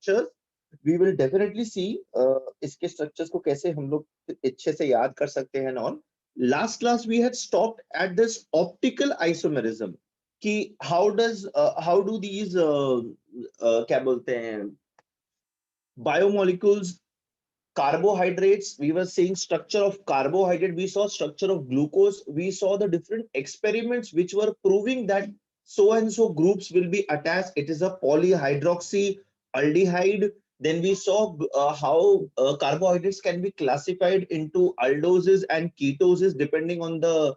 structures. We will definitely see इसके structures को कैसे हम लोग अच्छे से याद कर सकते हैं and all. Last class we had stopped at this optical isomerism कि how do these क्या बोलते हैं biomolecules, carbohydrates, we were seeing structure of carbohydrate, we saw structure of glucose, we saw the different experiments which were proving that so and so groups will be attached. It is a polyhydroxy aldehyde. Then we saw how carbohydrates can be classified into aldoses and ketoses depending on the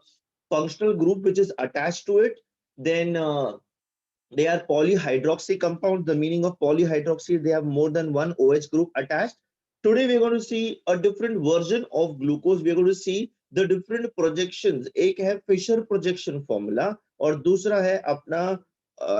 functional group which is attached to it. Then they are polyhydroxy compounds. The meaning of polyhydroxy, they have more than one OH group attached. Today we're going to see a different version of glucose. We're going to see the different projections. एक है Fisher projection formula और दूसरा है अपना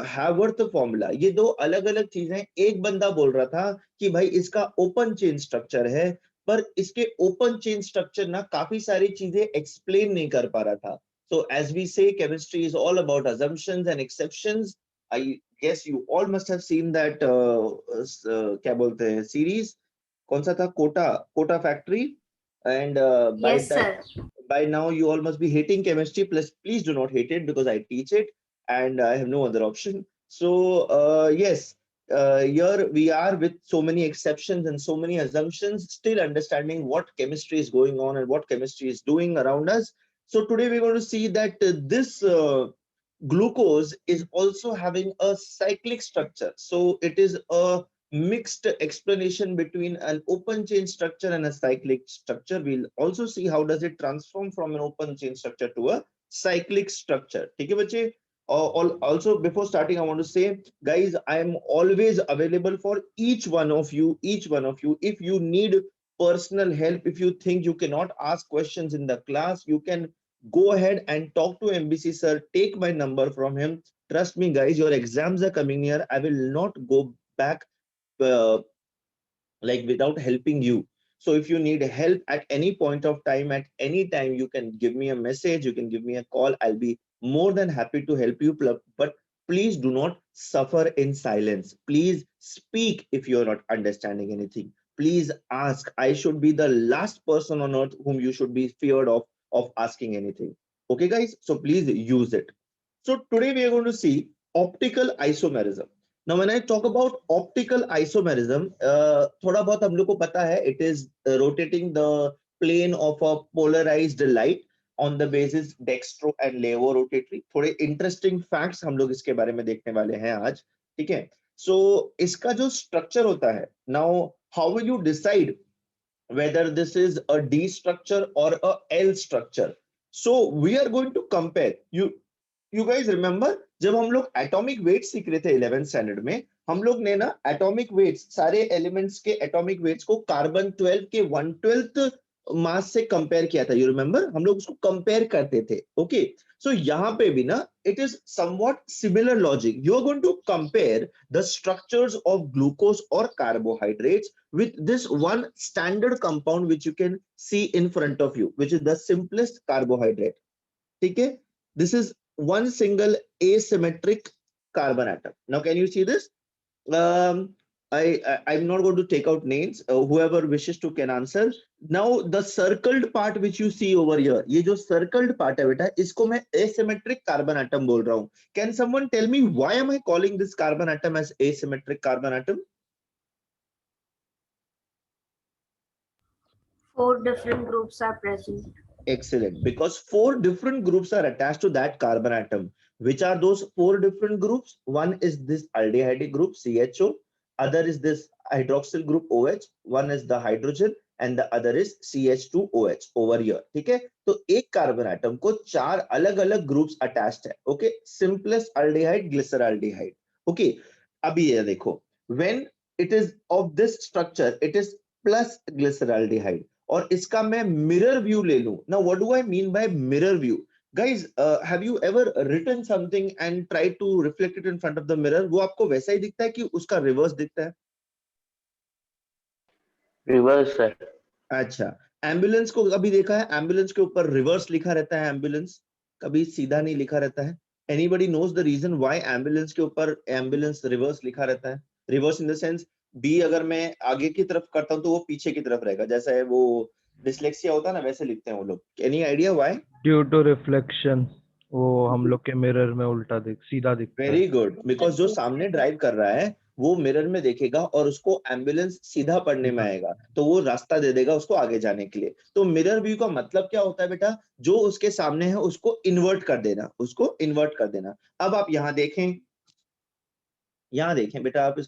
Haworth formula. ये दो अलग अलग चीजें. एक बंदा बोल रहा था कि भाई इसका ओपन चेन स्ट्रक्चर है, पर इसके ओपन चेन स्ट्रक्चर ना काफी सारी चीजें एक्सप्लेन नहीं कर पा रहा था. So as we say, chemistry is all about assumptions and exceptions. I guess you all must have seen that क्या बोलते हैं series. कौन सा था? Kota factory. And Yes, sir. by now you all must be hating chemistry. Please do not hate it because I teach it and I have no other option. So yes, here we are with so many exceptions and so many assumptions, still understanding what chemistry is going on and what chemistry is doing around us. So today we're going to see that this glucose is also having a cyclic structure. So it is a mixed explanation between an open chain structure and a cyclic structure. We'll also see how does it transform from an open chain structure to a cyclic structure. ठीक है बच्चे? Also before starting, I want to say, guys, I am always available for each one of you. If you need personal help, if you think you cannot ask questions in the class, you can go ahead and talk to MBC sir. Take my number from him. Trust me, guys, your exams are coming near. I will not go back uh, like without helping you. So if you need help at any point of time, at any time, you can give me a message, you can give me a call. I'll be more than happy to help you. But please do not suffer in silence. Please speak if you're not understanding anything. Please ask. I should be the last person on earth whom you should be feared of asking anything. Okay, guys? So please use it. So today we are going to see optical isomerism. Now, when I talk about optical isomerism, थोड़ा बहुत हम लोग को पता है, it is rotating the plane of a polarized light on the basis dextro and levorotatory. थोड़े interesting facts हम लोग इसके बारे में देखने वाले हैं आज, ठीक है? So इसका जो structure होता है, now how will you decide whether this is a D structure or a L structure? So we are going to compare. You guys remember जब हम लोग एटॉमिक वेट सीख रहे थे 11th स्टैंडर्ड में, हम लोग ने ना एटॉमिक वेट्स, सारे एलिमेंट्स के एटॉमिक वेट्स को कार्बन 12 के 1/12 मास से कंपेयर किया था. You remember? हम लोग उसको कंपेयर करते थे. ओके, सो यहाँ पे भी ना it is somewhat similar logic. You are going to compare the structures of glucose और carbohydrates with this one standard compound which you can see in front of you, which is the simplest carbohydrate. ठीक है? This is one single asymmetric carbon atom. Now, can you see this? I'm not going to take out names. Whoever wishes to can answer. Now, the circled part which you see over here, ये जो circled part है बेटा, इसको मैं asymmetric carbon atom बोल रहा हूँ. Can someone tell me why am I calling this carbon atom as asymmetric carbon atom? 4 different groups are present. Excellent. Because 4 different groups are attached to that carbon atom. Which are those 4 different groups? One is this aldehyde group CHO, other is this hydroxyl group OH, one is the hydrogen and the other is CH2OH over here. ठीक है? तो एक carbon atom को 4 अलग-अलग groups attached है. Okay, simplest aldehyde, glyceraldehyde. Okay, अभी ये देखो, when it is of this structure, it is plus glyceraldehyde. और इसका मैं मिरर व्यू ले लूं. Now what do I mean by mirror view? Guys, have you ever written something and tried to reflect it in front of the mirror? वो आपको वैसा ही दिखता है कि उसका रिवर्स दिखता है? Reverse sir. अच्छा, एम्बुलेंस को कभी देखा है? एम्बुलेंस के ऊपर रिवर्स लिखा रहता है. एम्बुलेंस कभी सीधा नहीं लिखा रहता है. Anybody knows the reason why ambulance के ऊपर एम्बुलेंस रिवर्स लिखा रहता है? रिवर्स in the sense बी अगर मैं आगे की तरफ करता हूँ तो वो पीछे की तरफ रहेगा, जैसा है वो डिसलेक्सिया होता है ना, वैसे लिखते हैं वो लोग। Any idea why? Due to reflection, वो हम लोग के मिरर में उल्टा सीधा दिखता है। वेरी गुड, बिकॉज जो सामने ड्राइव कर रहा है वो मिरर में देखेगा और उसको एम्बुलेंस सीधा पड़ने में आएगा, तो वो रास्ता दे देगा उसको आगे जाने के लिए। तो मिरर व्यू का मतलब क्या होता है बेटा? जो उसके सामने है उसको इन्वर्ट कर देना, उसको इन्वर्ट कर देना। अब आप यहाँ देखें, यहाँ देखें बेटा, आप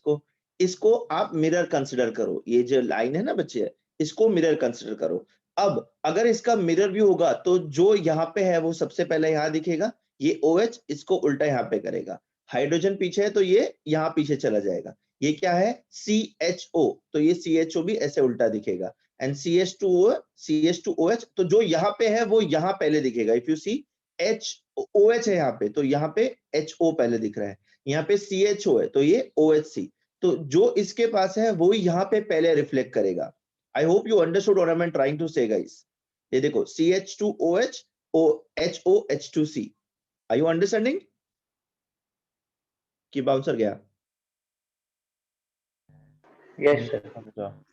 इसको आप मिरर कंसिडर करो। ये जो लाइन है ना बच्चे, इसको मिरर कंसिडर करो। अब अगर इसका मिरर व्यू होगा तो जो यहाँ पे है वो सबसे पहले यहाँ दिखेगा, ये OH इसको उल्टा यहाँ पे करेगा। हाइड्रोजन पीछे है तो ये यहाँ पीछे चला जाएगा। ये क्या है? CHO, तो ये CHO भी ऐसे उल्टा दिखेगा। एंड CH2OH, तो जो यहाँ पे है वो यहाँ पहले दिखेगा। इफ यू सी OH है यहाँ पे, तो यहाँ पे HO पहले दिख रहा है। यहाँ पे CHO है तो ये OHC, तो जो इसके पास है वो यहाँ पे पहले रिफ्लेक्ट करेगा। I hope you understood what I am trying to say guys. ये देखो CH2OH HO H2C, are you understanding? कि बाउंसर गया? Yes sir.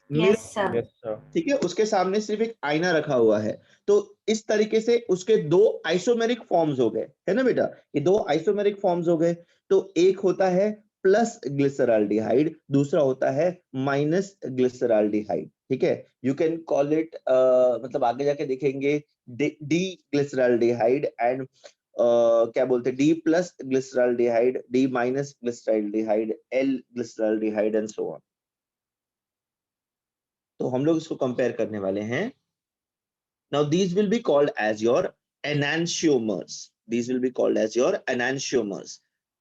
Yes, sir. Yes sir. ठीक है, उसके सामने सिर्फ एक आईना रखा हुआ है, तो इस तरीके से उसके दो आइसोमेरिक फॉर्म्स हो गए, है ना बेटा? ये दो आइसोमेरिक फॉर्म्स हो गए। तो एक होता है प्लस ग्लिसरॉल्डिहाइड, दूसरा होता है माइनस ग्लिसरॉल्डिहाइड। ठीक है, यू कैन कॉल इट, मतलब आगे जाके देखेंगे डी ग्लिसरॉल्डिहाइड एंड क्या बोलते हैं, D plus glyceraldehyde, D minus glyceraldehyde, L glyceraldehyde and so on. तो हम लोग इसको कंपेयर करने वाले हैं। Now these will be called as your enantiomers. These will be called as your enantiomers.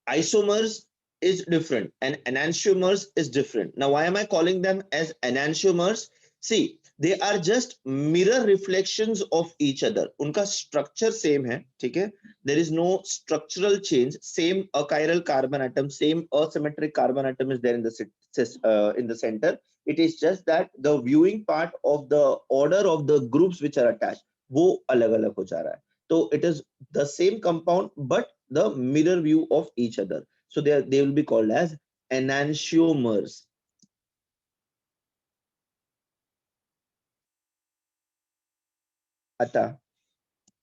Isomers is different and enantiomers is different. Now why am I calling them as enantiomers? See, they are just mirror reflections of each other. उनका structure same है, ठीक है? There is no structural change. Same achiral carbon atom, same asymmetric carbon atom is there in the center. It is just that the viewing part of the order of the groups which are attached वो अलग अलग हो जा रहा है। तो it is the same compound but the mirror view of each other, so they will be called as enantiomers. आता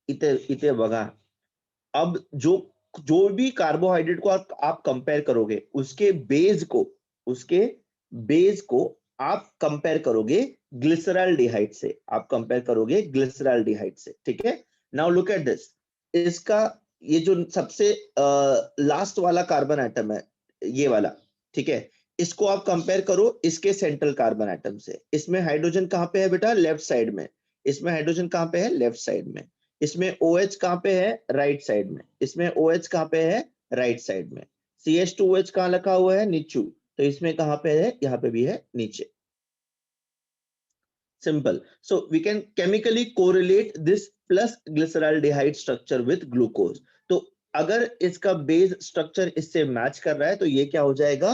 इथे इथे बघा, अब जो भी कार्बोहाइड्रेट को आप कंपेयर करोगे उसके बेस को आप कंपेयर करोगे ग्लिसरॉल्डिहाइड से, आप कंपेयर करोगे ग्लिसरॉल्डिहाइड से। ठीक है, नाउ लुक एट दिस। इसका ये जो सबसे लास्ट वाला कार्बन एटम है, ये वाला, ठीक है, इसको आप कंपेयर करो इसके सेंट्रल कार्बन एटम से। इसमें हाइड्रोजन कहां पे है बेटा? लेफ्ट साइड में। इसमें हाइड्रोजन कहां पे है? लेफ्ट साइड में। इसमें OH कहां पे है? राइट साइड में। इसमें OH कहां पे है? राइट साइड में। CH2OH कहां लिखा हुआ है? नीचू, तो इसमें कहां पे है? यहाँ पे भी है नीचे। Simple. So we can chemically correlate this plus glyceraldehyde structure with glucose. तो अगर इसका बेस स्ट्रक्चर इससे मैच कर रहा है तो ये क्या हो जाएगा?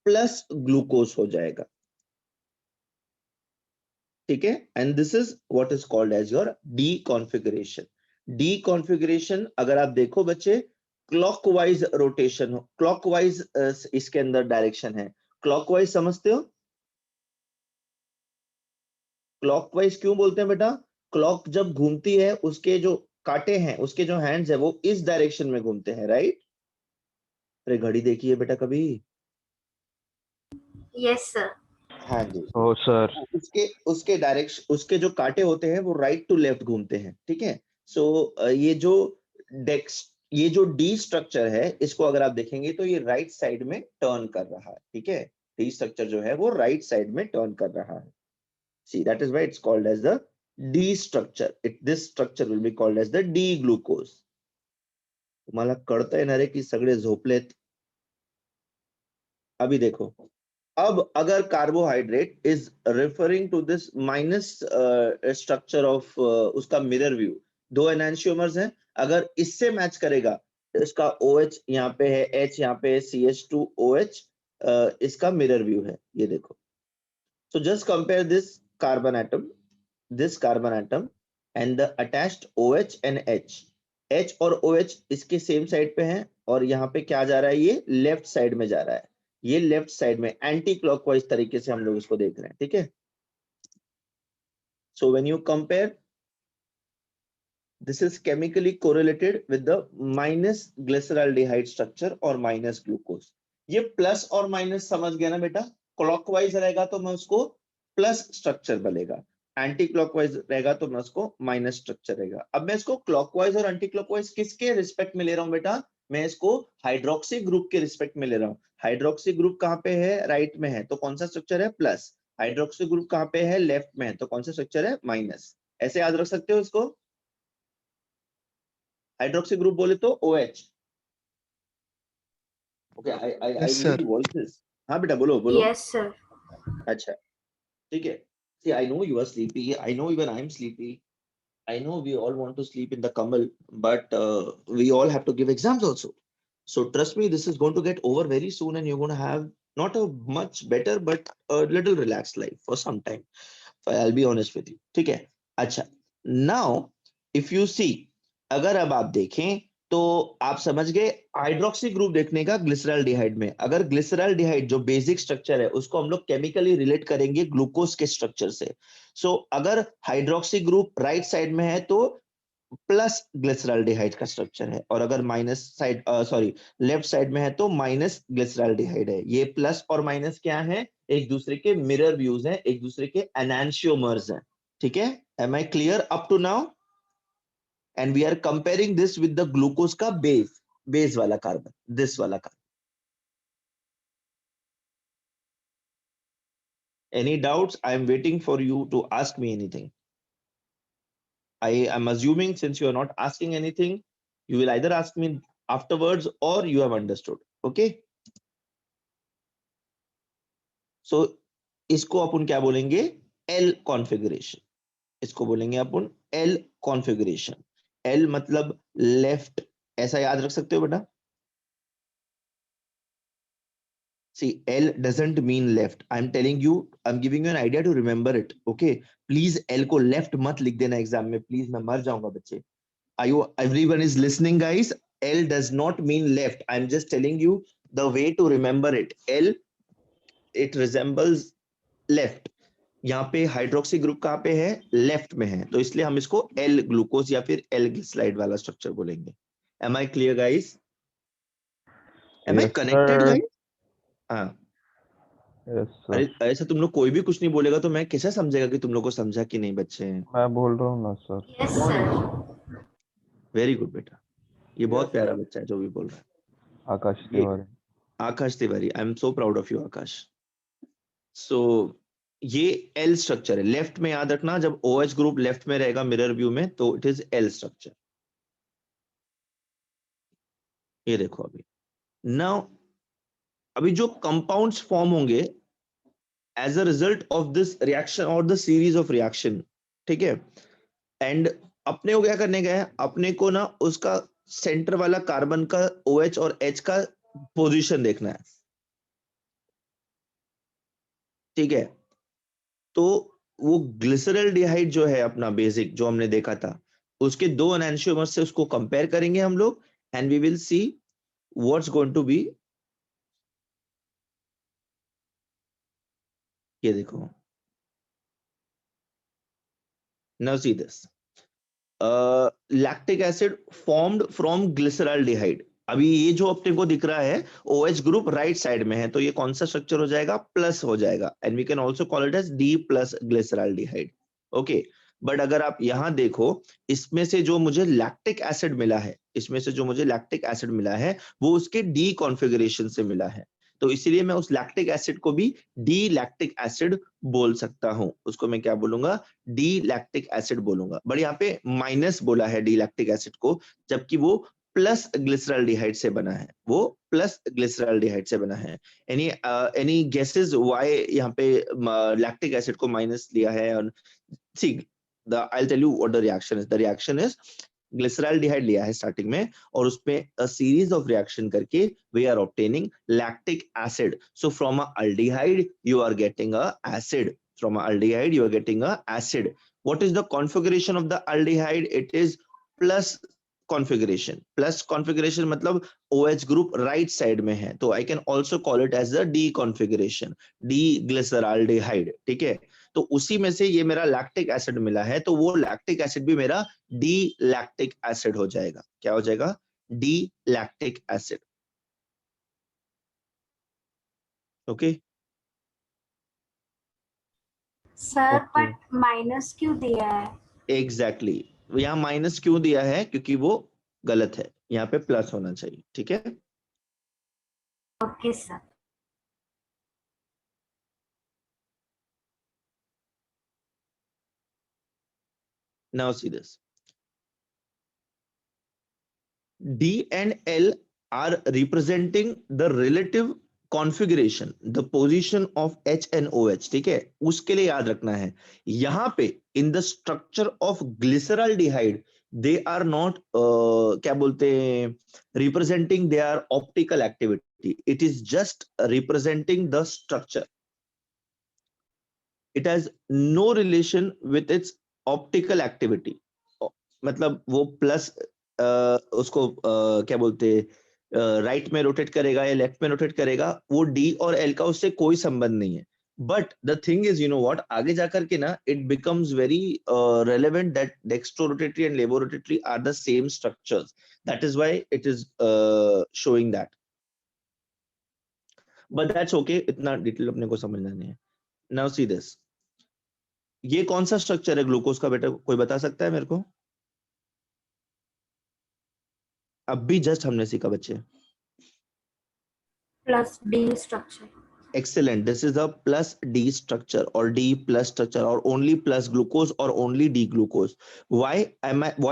प्लस ग्लूकोज हो जाएगा। ठीक है, and this is what is called as your D configuration. D configuration अगर आप देखो बच्चे, क्लॉकवाइज रोटेशन हो, क्लॉकवाइज इसके अंदर डायरेक्शन है। क्लॉकवाइज समझते हो? क्लॉकवाइज क्यों बोलते हैं बेटा? क्लॉक जब घूमती है उसके जो कांटे हैं, उसके जो हैंड्स है वो इस डायरेक्शन में घूमते हैं, राइट? अरे घड़ी देखी है बेटा कभी? Yes, sir. हाँ जी। ओ सर। उसके डायरेक्शन, उसके जो कांटे होते हैं वो राइट टू लेफ्ट घूमते हैं। ठीक है, सो ये जो डी स्ट्रक्चर है, इसको अगर आप देखेंगे तो ये राइट साइड में टर्न कर रहा है। ठीक है, डी स्ट्रक्चर जो है वो राइट साइड में टर्न कर रहा है। See, that is why it's called as the D structure. This structure will be called as the D glucose. तुम्हाला कळतंय ना रे की सगळे झोपलेत? अभी देखो, अब अगर carbohydrate is referring to this minus structure of उसका मिरर व्यू, दो एनांशियोमर्स हैं, अगर इससे मैच करेगा, इसका OH यहाँ पे है, H यहाँ पे है, CH2OH इसका मिरर व्यू है, ये देखो। So just compare this carbon atom and the attached OH and H. H और OH इसके सेम साइड पे हैं और यहाँ पे क्या जा रहा है? ये लेफ्ट साइड में जा रहा है। ये लेफ्ट साइड में एंटी क्लॉकवाइज तरीके से हम लोग इसको देख रहे हैं, ठीक है। So when you compare, this is chemically correlated with the minus glyceraldehyde structure or minus glucose. ये प्लस और माइनस समझ गया ना बेटा, क्लॉकवाइज रहेगा तो मैं उसको प्लस स्ट्रक्चर बनेगा, एंटी क्लॉकवाइज रहेगा तो मैं उसको माइनस स्ट्रक्चर रहेगा। अब मैं इसको क्लॉकवाइज और एंटी क्लॉकवाइज किसके रिस्पेक्ट में ले रहा हूँ बेटा, मैं इसको हाइड्रोक्सी ग्रुप के रिस्पेक्ट में ले रहा हूँ। हाइड्रोक्सी ग्रुप कहाँ पे है, राइट में है, तो कौन सा स्ट्रक्चर है, प्लस। हाइड्रोक्सी ग्रुप कहाँ पे है, लेफ्ट में है, तो कौन सा स्ट्रक्चर है, माइनस। ऐसे याद रख सकते हो इसको। हाइड्रोक्सी ग्रुप बोले तो OH। ओके, आई Yes, sir. Need voices. हाँ बेटा बोलो बोलो। Yes, sir. अच्छा ठीक है। See, I know you are sleepy. I know even I'm sleepy. I know we all want to sleep in the Kamal, but we all have to give exams also. So trust me, this is going to get over very soon, and you're going to have not a much better, but a little relaxed life for some time. So I'll be honest with you. ठीक है। अच्छा, now if you see, अगर अब आप देखें तो आप समझ गए हाइड्रोक्सी ग्रुप देखने का ग्लिसरॉल्डिहाइड में। अगर ग्लिसरॉल्डिहाइड जो बेसिक स्ट्रक्चर है उसको हम लोग केमिकली रिलेट करेंगे ग्लूकोज के स्ट्रक्चर से। सो अगर हाइड्रोक्सी ग्रुप राइट साइड में है तो प्लस ग्लिसरॉल्डिहाइड का स्ट्रक्चर है, और अगर minus side sorry left side में है तो माइनस ग्लिसरॉल्डिहाइड है। ये प्लस और माइनस क्या है, एक दूसरे के मिरर व्यूज हैं, एक दूसरे के एनांशियोमर्स हैं, ठीक है। Am I clear up to now? And we are comparing this with the glucose का base वाला कार्बन, this वाला carbon. Any doubts? I am waiting for you to ask me anything. I am assuming since you are not asking anything, you will either ask me afterwards or you have understood. Okay? So इसको अपन क्या बोलेंगे, L configuration। इसको बोलेंगे अपन L configuration। L मतलब left, ऐसा याद रख सकते हो बेटा। See, L doesn't mean left. I'm telling you, I'm giving you an idea to remember it. Okay? Please L को left मत लिख देना एग्जाम में, प्लीज मैं मर जाऊंगा बच्चे। Are you, everyone is listening guys? L does not mean left. I'm just telling you the way to remember it. L, it resembles left. यहाँ पे हाइड्रोक्सी ग्रुप कहाँ पे है, लेफ्ट में है, तो इसलिए हम इसको L ग्लूकोज या फिर L ग्लिसराइड वाला स्ट्रक्चर बोलेंगे। Am I clear guys? Am I Yes, connected sir. guys? हाँ। Yes, sir. अरे ऐसा तुम लोग कोई भी कुछ नहीं बोलेगा तो मैं कैसे समझेगा कि तुम लोग को समझा कि नहीं बच्चे। मैं बोल रहा हूँ ना sir. Yes, sir. Very good बेटा, ये बहुत प्यारा बच्चा है जो भी बोल रहा है। आकाश ये Tiwari. Akash Tiwari, I am so proud of you Akash. So ये एल स्ट्रक्चर है, लेफ्ट में याद रखना, जब OH ग्रुप लेफ्ट में रहेगा मिरर व्यू में तो इट इज एल स्ट्रक्चर। ये देखो अभी नाउ, अभी जो कंपाउंड्स फॉर्म होंगे as a result of this reaction और द सीरीज ऑफ रिएक्शन, ठीक है। एंड अपने को क्या करने गए, अपने को ना उसका सेंटर वाला कार्बन का OH और H का पोजीशन देखना है, ठीक है। तो वो ग्लिसरॉल्डिहाइड जो है अपना बेसिक जो हमने देखा था, उसके दो एनांशियोमर्स से उसको कंपेयर करेंगे हम लोग, and we will see what's going to be. ये देखो, now see this lactic acid formed from glyceraldehyde. अभी ये जो अपने को दिख रहा है OH ग्रुप राइट साइड में है, तो ये कौन सा स्ट्रक्चर हो जाएगा, प्लस हो जाएगा, and we can also call it as D plus glyceraldehyde. Okay, but अगर आप यहां देखो, इसमें से जो मुझे लैक्टिक एसिड मिला है, इसमें से जो मुझे लैक्टिक एसिड मिला है वो उसके D कॉन्फ़िगरेशन से मिला है, तो इसीलिए मैं उस लैक्टिक एसिड को भी D लैक्टिक एसिड बोल सकता हूं। उसको मैं क्या बोलूंगा, डी लैक्टिक एसिड बोलूंगा। बट यहाँ पे माइनस बोला है डी लैक्टिक एसिड को, जबकि वो प्लस ग्लिसरॉल्डिहाइड से बना है, वो प्लस ग्लिसरॉल्डिहाइड से बना है। एनी गेसेस व्हाई यहाँ पे लैक्टिक एसिड को माइनस लिया है? और सी I'll tell you what the reaction is. The reaction is glyceraldehyde लिया है स्टार्टिंग में, और उसमें a series of reaction करके we are obtaining lactic acid. So from a aldehyde you are getting a acid. From a aldehyde you are getting a acid. What is the configuration of the aldehyde? It is plus configuration मतलब OH group right side में है, तो I can also call it as the D configuration, D glyceraldehyde, ठीक है। तो उसी में से ये मेरा लैक्टिक एसिड मिला है, तो वो लैक्टिक एसिड भी मेरा डी लैक्टिक एसिड हो जाएगा। क्या हो जाएगा? D lactic acid. Okay sir okay but minus क्यों दिया है? एग्जैक्टली, यहाँ माइनस क्यों दिया है? क्योंकि वो गलत है, यहाँ पे प्लस होना चाहिए, ठीक है। Okay sir. Now see this. D and L are representing the relative configuration, the position of H and OH, ठीक है। उसके लिए याद रखना है, यहाँ पे in the structure of glyceraldehyde they are not क्या बोलते हैं, representing their optical activity, it is just representing the structure, it has no relation with its optical activity। मतलब वो प्लस उसको क्या बोलते हैं, राइट में रोटेट करेगा या लेफ्ट में रोटेट करेगा, वो डी और एल का उससे कोई संबंध नहीं है। But the thing is, you know what, आगे जाकर के ना it becomes very relevant that dextrorotatory and laevorotatory are the same structures, that is why it is showing that, but that's okay, इतना डिटेल अपने को समझना नहीं है। नाउ सी दिस, ये कौन सा स्ट्रक्चर है ग्लूकोज का बेटा, कोई बता सकता है मेरे को? अब भी जस्ट हमने सीखा बच्चे। Plus D structure. Excellent. This is a plus D structure or D plus structure or only plus glucose or only D glucose. Why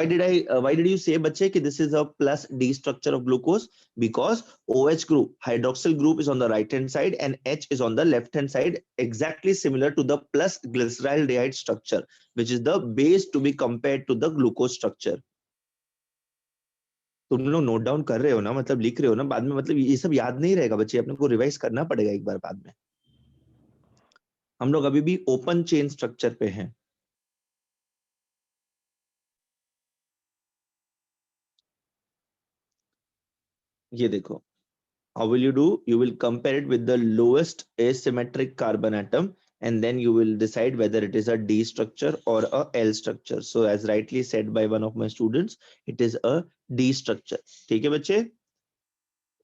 did you say बच्चे कि this is a plus D structure of glucose? Because OH group, hydroxyl group is on the right hand side and H is on the left hand side, exactly similar to the plus glyceraldehyde structure, which is the base to be compared to the glucose structure. तुम लोग note down कर रहे हो ना, मतलब लिख रहे हो ना, बाद में मतलब ये सब याद नहीं रहेगा बच्चे, अपने को रिवाइज करना पड़ेगा एक बार बाद में। हम लोग अभी भी ओपन चेन स्ट्रक्चर पे हैं। ये देखो, how will you do? You will compare it with the lowest asymmetric carbon atom and then you will decide whether it is a D structure or a L structure. So as rightly said by one of my students, it is a D structure. ठीक है बच्चे,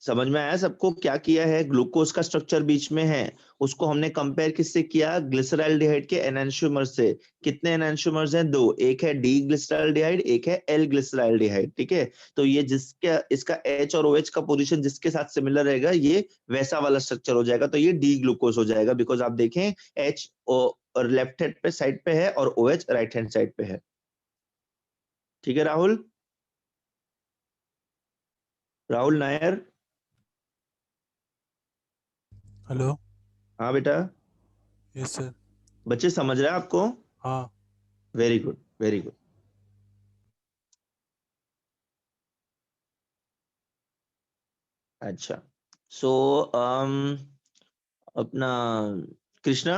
समझ में आया सबको? क्या किया है, ग्लूकोज का स्ट्रक्चर बीच में है, उसको हमने कंपेयर किससे किया? ग्लिसरॉल्डिहाइड के एनांशियोमर से। कितने एनांशियोमर्स हैं? 2, एक है डी ग्लिसरॉल्डिहाइड, एक है एल ग्लिसरॉल्डिहाइड, ठीक है। तो ये जिसका इसका H और OH का पोजीशन जिसके साथ सिमिलर रहेगा, ये वैसा वाला स्ट्रक्चर हो जाएगा, तो ये डी ग्लूकोज हो जाएगा, बिकॉज आप देखें H और लेफ्ट हैंड पे साइड पे है और OH राइट हैंड साइड पे है। ठीक है राहुल, राहुल नायर। हेलो। हाँ बेटा। Yes sir. बच्चे समझ रहे हैं आपको? हाँ। Very good, very good. अच्छा, सो अपना कृष्णा।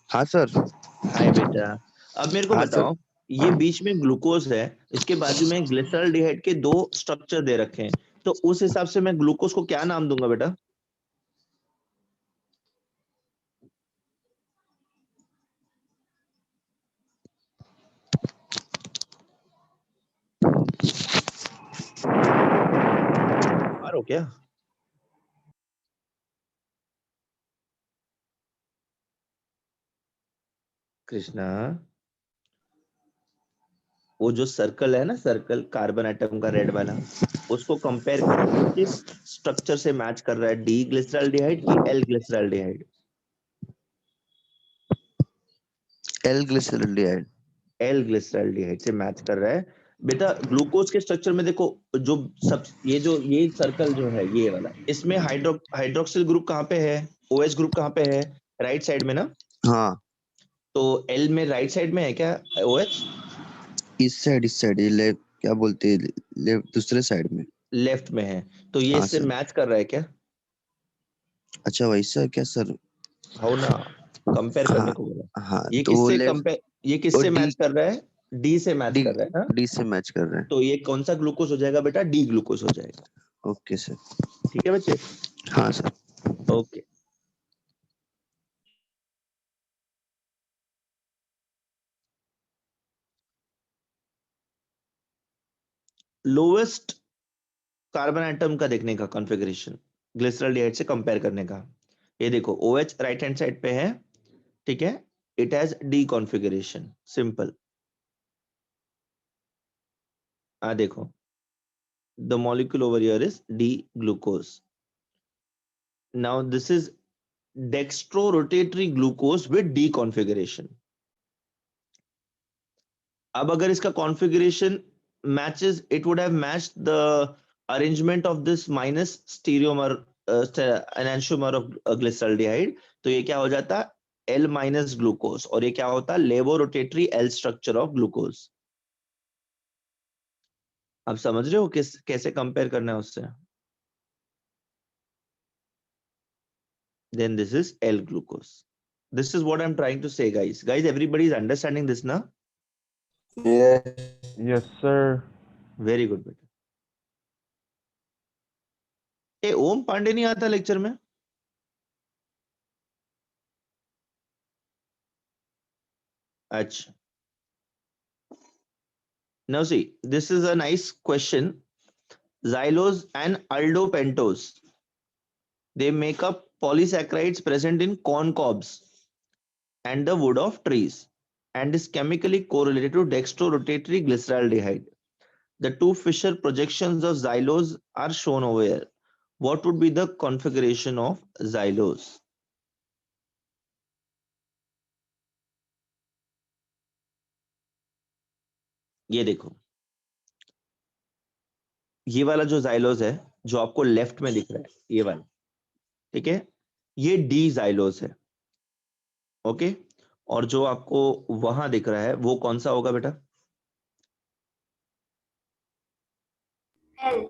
हाँ सर। हाय बेटा, अब मेरे को हाँ बताओ, ये बीच में ग्लूकोज है, इसके बाजू में ग्लिसरॉल्डिहाइड के 2 स्ट्रक्चर दे रखे हैं, तो उस हिसाब से मैं ग्लूकोज को क्या नाम दूंगा बेटा? मारो क्या? कृष्णा, वो जो सर्कल है ना, सर्कल कार्बन एटम का रेड वाला, उसको कंपेयर करो वो किस स्ट्रक्चर से मैच कर रहा है, डी ग्लिसरॉल्डिहाइड की L glyceraldehyde? L glyceraldehyde. L glyceraldehyde से मैच कर रहा है बेटा। ग्लूकोज के स्ट्रक्चर में देखो, जो सब ये सर्कल जो है ये वाला, इसमें हाइड्रोक्सिल ग्रुप कहाँ पे है, OH ग्रुप कहाँ पे है? राइट साइड में ना। हाँ, तो एल में राइट साइड में है क्या OH? इस साइड ये लेफ्ट, क्या बोलते हैं, लेफ्ट दूसरे साइड में। लेफ्ट में है, तो ये हाँ इससे सर। मैच कर रहा है क्या? अच्छा वैसा क्या सर? हो ना, कंपेयर करने हाँ को बोला। हाँ, ये तो वो किससे लेफ्ट, कंपेयर, ये वो किससे डी मैच कर रहा है? डी से मैच डी कर रहा है ना, डी से मैच कर रहे हैं। तो ये कौन सा ग्लूकोज हो जाएगा बेटा, डी ग्लूकोज हो जाएगा। Okay sir. ठीक है बच्चे, हाँ sir. Okay. Lowest carbon atom का देखने का कॉन्फ़िगरेशन, ग्लिसरॉल्डिहाइड से कंपेयर करने का। ये देखो OH राइट हैंड साइड पे है, ठीक है, it has D configuration, simple. देखो the molecule over here is D-glucose. Now this is dextrorotatory glucose with D configuration. अब अगर इसका configuration matches, it would have matched the arrangement of this minus stereomer enantiomer of glyceraldehyde. तो ये क्या हो जाता, L minus glucose, और ये क्या होता, levorotatory L structure of glucose. आप समझ रहे हो कैसे कंपेयर करना है उससे? Then this is L-glucose. This is what I'm trying to say, guys. Guys, everybody is understanding this now? Yes, sir. Very good, बेटा। ए ओम पांडे नहीं आता लेक्चर में? अच्छा। Now see, this is a nice question. Xylose and aldopentose, they make up polysaccharides present in corn cobs and the wood of trees, and is chemically correlated to dextrorotatory glyceraldehyde. The two Fischer projections of xylose are shown over here. What would be the configuration of xylose? ये देखो, ये वाला जो xylose है, जो आपको left में दिख रहा है, ये वाला, ठीक है, ये डी xylose है, ओके। और जो आपको वहां दिख रहा है वो कौन सा होगा बेटा? L.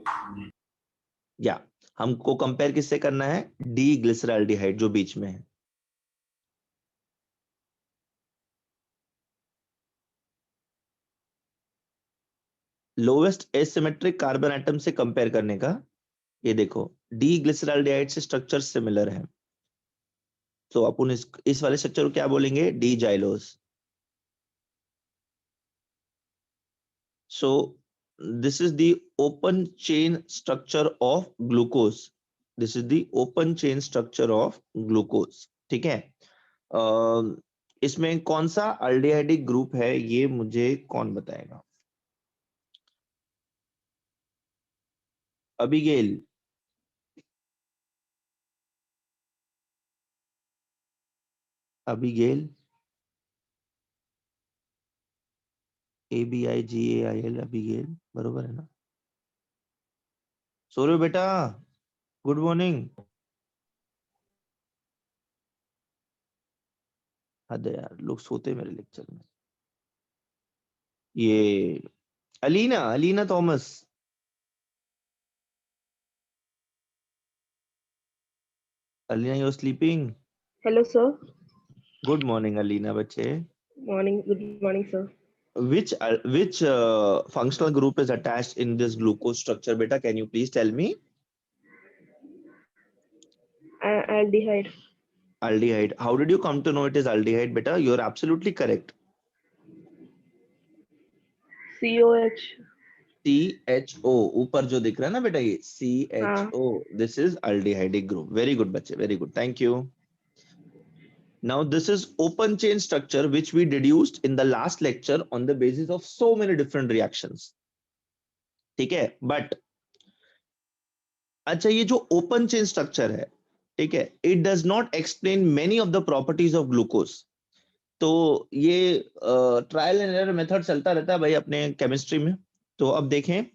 या हमको कंपेयर किससे करना है? डी ग्लिसरॉल्डिहाइड जो बीच में है। लोवेस्ट एसिमेट्रिक कार्बन एटम से कंपेयर करने का। ये देखो डी ग्लिसरॉल्डिहाइड से स्ट्रक्चर सिमिलर है, तो अपन इस वाले स्ट्रक्चर को क्या बोलेंगे? D xylose. So this is the open chain structure of glucose, this is the open chain structure of glucose, ठीक है। इसमें कौन सा अल्डिहाइडिक ग्रुप है ये मुझे कौन बताएगा? अबिगेल, अबिगेल, ABIGAIL, अबिगेल, बरोबर है ना? सो रहे हो बेटा? Good morning. हद है यार, लोग सोते मेरे लेक्चर में। ये Alina, Alina Thomas, Alina you sleeping? Hello, sir. Good morning Alina बच्चे। Morning. Good morning, sir. Which functional group is attached in this glucose structure, beta? Can you please tell me? Aldehyde. Aldehyde. How did you come to know it is aldehyde, beta? You're absolutely correct. COH. CHO, ऊपर जो दिख रहा है ना बेटा, ये CHO, this is aldehydic group. Very good बच्चे, very good. Thank you. Now this is open chain structure which we deduced in the last lecture on the basis of so many different reactions. ठीक है, but अच्छा ये जो open chain structure है, ठीक है, it does not explain many of the properties of glucose. तो ये ट्रायल एंड एरर मेथड चलता रहता है भाई अपने केमिस्ट्री में। तो अब देखें,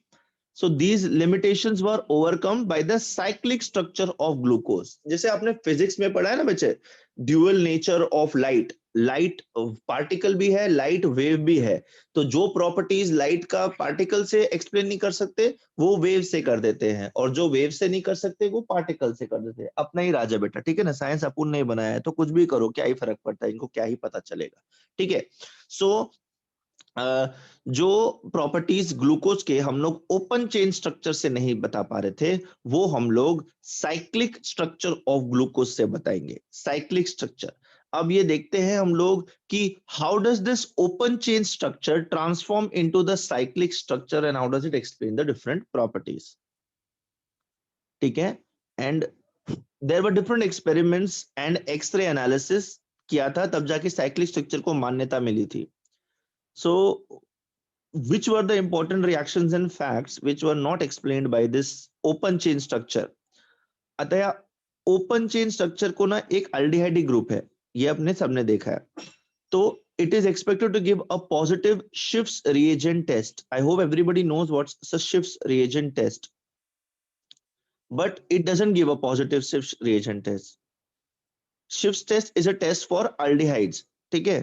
so these limitations were overcome by the cyclic structure of glucose. जैसे आपने फिजिक्स में पढ़ा है ना बच्चे, dual nature of light, light particle भी है, लाइट वेव भी है। तो जो प्रॉपर्टीज लाइट का पार्टिकल से एक्सप्लेन नहीं कर सकते वो वेव से कर देते हैं, और जो वेव से नहीं कर सकते वो पार्टिकल से कर देते हैं। अपना ही राजा बेटा, ठीक है ना, साइंस अपुन नहीं बनाया है तो कुछ भी करो, क्या ही फर्क पड़ता है, इनको क्या ही पता चलेगा, ठीक है। सो जो प्रॉपर्टीज ग्लूकोज के हम लोग ओपन चेन स्ट्रक्चर से नहीं बता पा रहे थे, वो हम लोग साइक्लिक स्ट्रक्चर ऑफ ग्लूकोज से बताएंगे, साइक्लिक स्ट्रक्चर। अब ये देखते हैं हम लोग कि how does this open chain structure transform into the cyclic structure and how does it explain the different properties. ठीक है, and there were different experiments and X ray analysis किया था, तब जाके साइक्लिक स्ट्रक्चर को मान्यता मिली थी। So, which were the important reactions and facts which were not explained by this open chain structure? अतः ओपन चेन स्ट्रक्चर को ना एक अल्डिहाइड ग्रुप है, ये अपने सबने देखा है, तो it is expected to give a positive Schiff's reagent test. I hope everybody knows what's the Schiff's reagent test, but it doesn't give a positive Schiff's reagent test. Schiff's test is a test for aldehydes. ठीक है,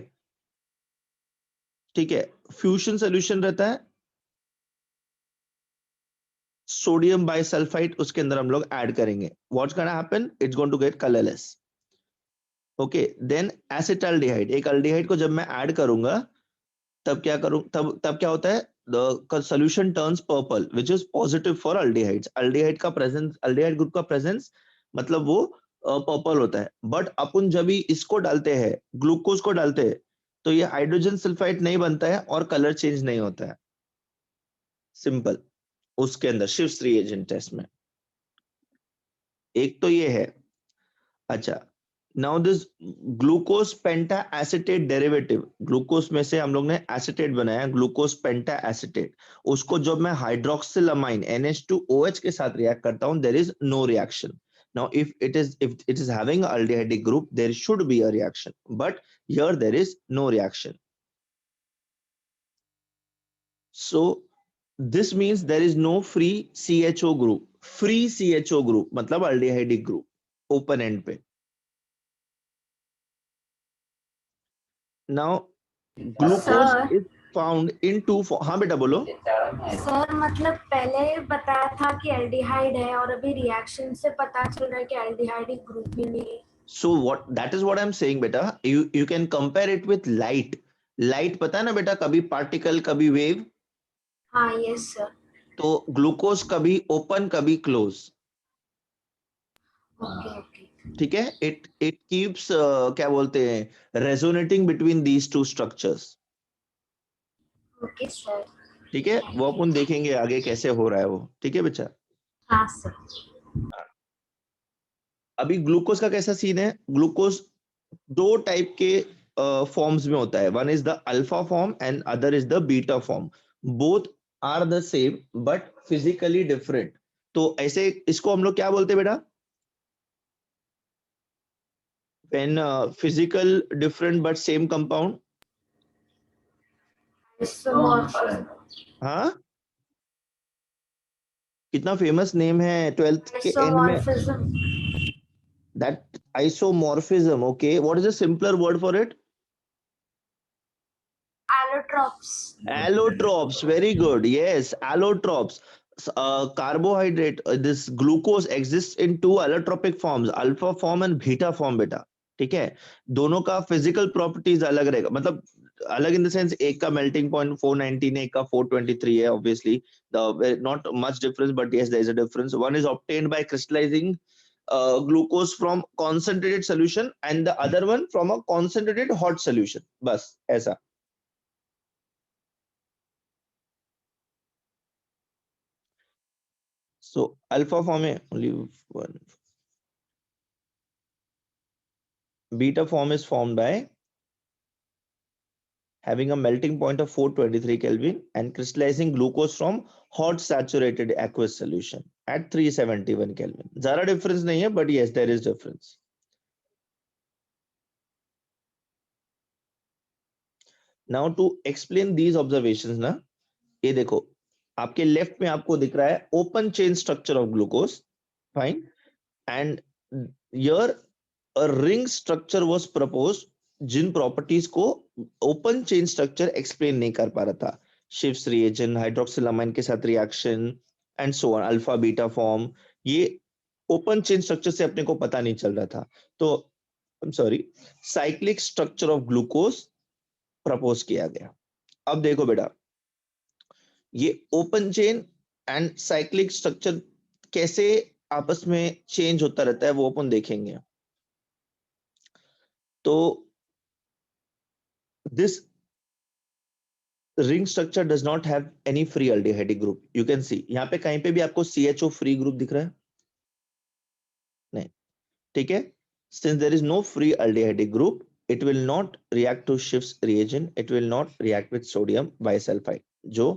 ठीक है, fusion solution रहता है, sodium bisulphide उसके अंदर हम लोग ऐड करेंगे, what's gonna happen, it's going to get colourless. Okay, then acetaldehyde, एक अल्डिहाइड को जब मैं ऐड करूंगा तब क्या करूं, तब क्या होता है, the solution turns purple which is positive for aldehydes. Aldehyde का प्रेजेंस, अल्डिहाइड ग्रुप का प्रेजेंस मतलब वो पर्पल होता है। बट अपन जब भी इसको डालते हैं, ग्लूकोज को डालते हैं, तो ये हाइड्रोजन सल्फाइड नहीं बनता है और कलर चेंज नहीं होता है, सिंपल। उसके अंदर शिफ्स रिएजेंट टेस्ट में एक तो ये है। अच्छा, now this glucose penta acetate derivative, glucose में से हम लोग ने एसिटेट बनाया, ग्लूकोज पेंटा एसिटेट, उसको जब मैं हाइड्रोक्सिलामाइन NH2OH के साथ रिएक्ट करता हूं, there is no reaction. Now, if it is having an aldehydic group, there should be a reaction, but here there is no reaction. So this means there is no free CHO group. Free CHO group मतलब aldehydic group open end पे. Now glucose Sir. is found in two form. हाँ बेटा बोलो। Sir मतलब पहले बताया था कि एल्डिहाइड है और अभी रिएक्शन से पता चल रहा है कि एल्डिहाइडिक ग्रुप भी नहीं है। So that is what I'm saying बेटा, you can compare it with light. Light पता है ना बेटा, कभी पार्टिकल कभी वेव। हाँ यस सर। तो ग्लूकोज कभी ओपन कभी क्लोज। Okay okay. ठीक है, इट कीप्स क्या बोलते हैं, resonating between these two structures. Okay sir. ठीक है, वो अपन देखेंगे आगे कैसे हो रहा है वो। ठीक है बच्चा। हाँ सर। अभी ग्लूकोज का कैसा सीन है, ग्लूकोज दो टाइप के फॉर्म्स में होता है, one is the alpha form and other is the beta form. Both are the same but physically different. तो ऐसे इसको हम लोग क्या बोलते हैं बेटा, when physical different but same compound? Isomorphism. हाँ, कितना फेमस नेम है 12th के एंड में, isomorphism. that isomorphism. Okay, what is a simpler word for it? Allotropes. Allotropes, very good. Yes, allotropes. Carbohydrate, this glucose exists in two allotropic forms, alpha form and beta form बेटा। ठीक है, दोनों का physical properties अलग रहेगा, मतलब अलग in the sense, एक का मेल्टिंग पॉइंट 419 है, एक का 423 है। Obviously the not much difference, but yes there is a difference. One is obtained by crystallising glucose from concentrated solution and the other one from a concentrated hot solution, बस ऐसा। So alpha form है only one. Beta form is formed by having a melting point of 423 Kelvin and crystallizing glucose from hot saturated aqueous solution at 371 Kelvin. ज़्यादा difference नहीं है, but yes, there is difference. Now to explain these observations ना, ये देखो आपके left में आपको दिख रहा है open chain structure of glucose, fine, and here a ring structure was proposed जिन प्रॉपर्टीज को ओपन चेन स्ट्रक्चर एक्सप्लेन नहीं कर पा रहा था। शिफ्स रिएजेंट, हाइड्रोक्सिलामाइन के साथ reaction and so on, alpha beta form, ये ओपन चेन स्ट्रक्चर से अपने को पता नहीं चल रहा था। तो I am sorry, cyclic structure of glucose propose किया गया। अब देखो बेटा, ये open chain and cyclic structure कैसे आपस में चेंज होता रहता है वो अपन देखेंगे. तो this ring structure does not have any free aldehyde group. You can see यहाँ पे कहीं पे भी आपको CHO free group दिख रहा है? नहीं, ठीक है. Since there is no free aldehyde group, it will not react to Schiff's reagent. It will not react with sodium bisulfite. जो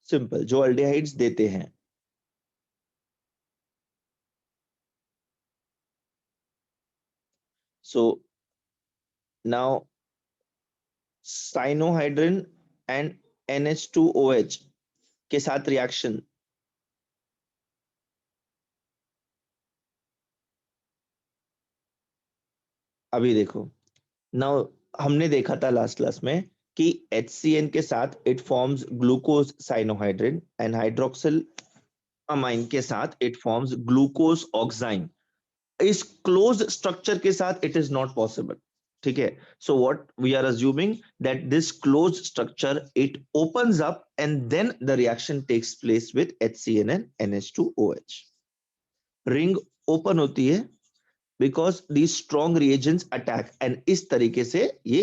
सिंपल जो aldehydes देते हैं. So now cyanohydrin and NH2OH के साथ रिएक्शन अभी देखो. नाउ हमने देखा था लास्ट क्लास में कि HCN के साथ it forms glucose cyanohydrin and hydroxyl amine के साथ इट फॉर्म्स ग्लूकोज ऑक्साइन. इस क्लोज स्ट्रक्चर के साथ इट इज नॉट पॉसिबल. ठीक है. So what we are assuming that this close structure it opens up and then the reaction takes place with HCN and NH2OH. Ring open होती है because these strong reagents attack and इस तरीके से ये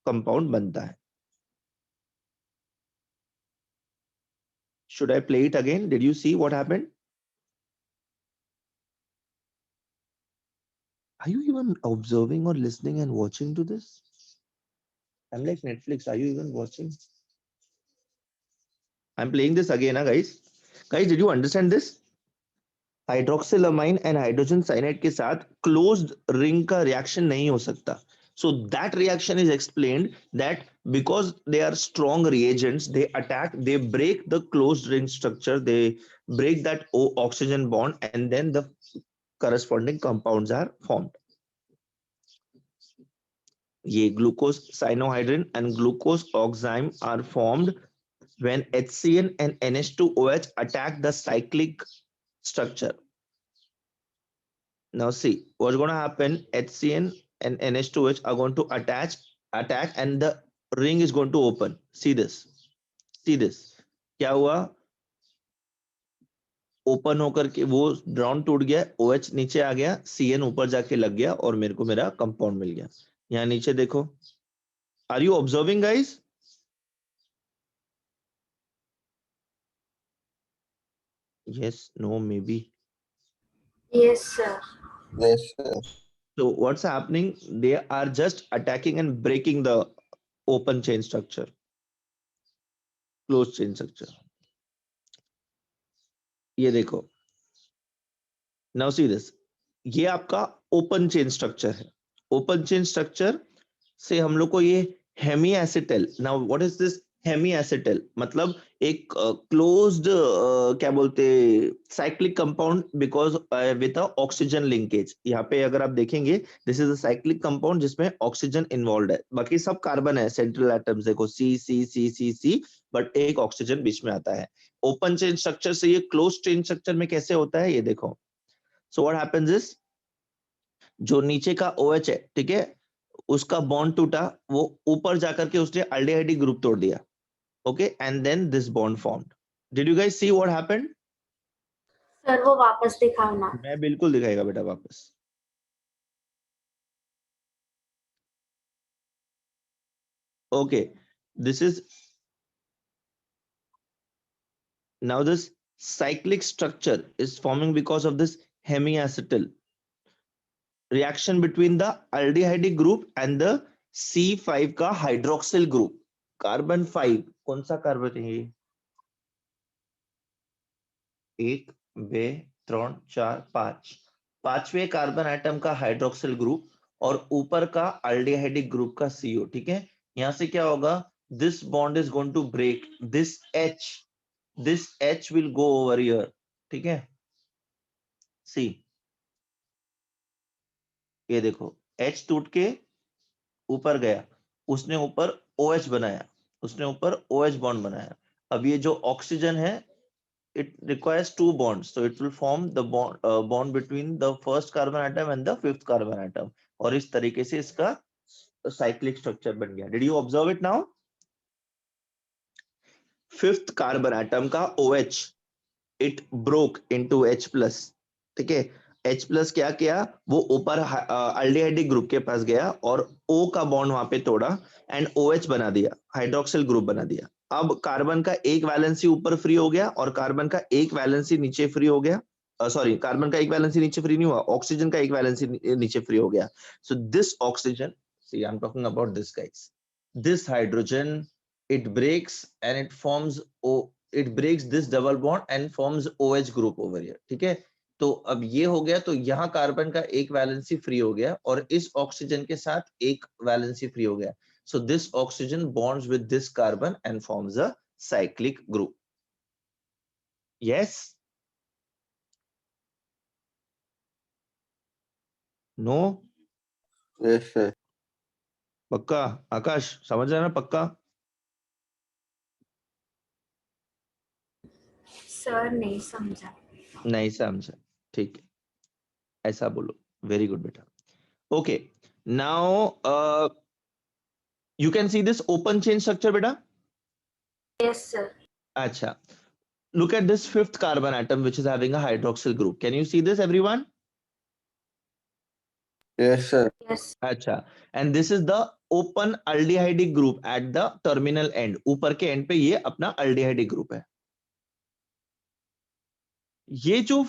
compound बनता है. Should I play it again? Did you see what happened? Are you even observing or listening and watching to this? I'm like Netflix. Are you even watching? I'm playing this again, guys. Guys, did you understand this? Hydroxylamine and hydrogen cyanide के साथ closed ring का reaction नहीं हो सकता. So that reaction is explained that because they are strong reagents, they attack, they break the closed ring structure, they break that oxygen bond, and then the corresponding compounds are formed. ये glucose cyanohydrin and glucose oxime are formed when HCN and NH2OH attack the cyclic structure. Now see what's going to happen. HCN and NH2OH are going to attack and the ring is going to open. See this. क्या हुआ? Open होकर के वो drawn टूट गया, OH नीचे आ गया, CN ऊपर जाके लग गया और मेरे को मेरा कंपाउंड मिल गया. यहाँ नीचे देखो. Are you observing guys? Yes, no, maybe. Yes, sir. Yes, sir. So what's happening? They are just attacking and breaking the open chain structure, closed chain structure. ये देखो. Now see this. ये आपका open chain structure है. Open chain structure से हम लोग को ये hemiacetal. Now what is this hemiacetal? मतलब एक क्लोज्ड क्या बोलते cyclic compound because with a oxygen linkage. यहाँ पे अगर आप देखेंगे this is a cyclic compound जिसमें ऑक्सीजन इन्वॉल्व है. बाकी सब कार्बन है. सेंट्रल एटम्स देखो C, बट एक ऑक्सीजन बीच में आता है. ओपन चेन स्ट्रक्चर से ये क्लोज चेन स्ट्रक्चर में कैसे होता है ये देखो. So what happens is जो नीचे का OH है, ठीक है, उसका बॉन्ड टूटा, वो ऊपर जाकर के उसने aldehyde ग्रुप तोड़ दिया. Okay, and then this bond formed. Did you guys see what happened? Sir वो वापस दिखाओ ना. मैं बिल्कुल दिखाएगा बेटा वापस. Okay, this is now this cyclic structure is forming because of this hemiacetal reaction between the aldehyde group and the C5 का hydroxyl group. कार्बन 5 कौन सा कार्बन है ये? 1 2 3 4 5 पांचवें कार्बन एटम का हाइड्रोक्सिल ग्रुप और ऊपर का अल्डिहाइड ग्रुप का CO. ठीक है. यहां से क्या होगा? This bond is going to break. This H will go over here. ठीक है. सी ये देखो H टूट के ऊपर गया, उसने ऊपर OH बनाया, उसने ऊपर OH बॉन्ड बनाया. अब ये जो ऑक्सीजन है it requires two bonds, so it will form the bond between the first carbon atom and the fifth carbon atom, और इस तरीके से इसका cyclic structure बन गया. Did you observe it now? Fifth carbon atom का OH, it broke into H plus. ठीक है, H plus क्या किया, वो ऊपर अल्डिहाइडिक ग्रुप के पास गया और O का बॉन्ड वहां पे तोड़ा एंड OH बना दिया, हाइड्रोक्सिल ग्रुप बना दिया. अब कार्बन का एक वैलेंसी ऊपर फ्री हो गया और कार्बन का एक वैलेंसी नीचे फ्री हो गया. सॉरी, कार्बन का एक वैलेंसी नीचे फ्री नहीं हुआ, ऑक्सीजन का एक वैलेंसी नीचे फ्री हो गया. So this oxygen, see I am talking about this guys, this hydrogen, it breaks and it forms it breaks this double bond and forms OH group over here. ठीक है, तो अब ये हो गया, तो यहाँ कार्बन का एक वैलेंसी फ्री हो गया और इस ऑक्सीजन के साथ एक वैलेंसी फ्री हो गया. So this oxygen bonds with this carbon and forms a cyclic group. Yes? No? Yes, sir. पक्का? आकाश समझ रहा है ना? पक्का? सर नहीं समझा. नहीं समझा, ठीक है, ऐसा बोलो. वेरी गुड बेटा. Okay, now you can see this open chain structure beta. Yes sir. Acha, look at this fifth carbon atom which is having a hydroxyl group. Can you see this everyone? Yes, sir. Yes. Acha, and this is the open aldehydic group at the terminal end. ऊपर के end पे ये अपना aldehydic group है. ये जो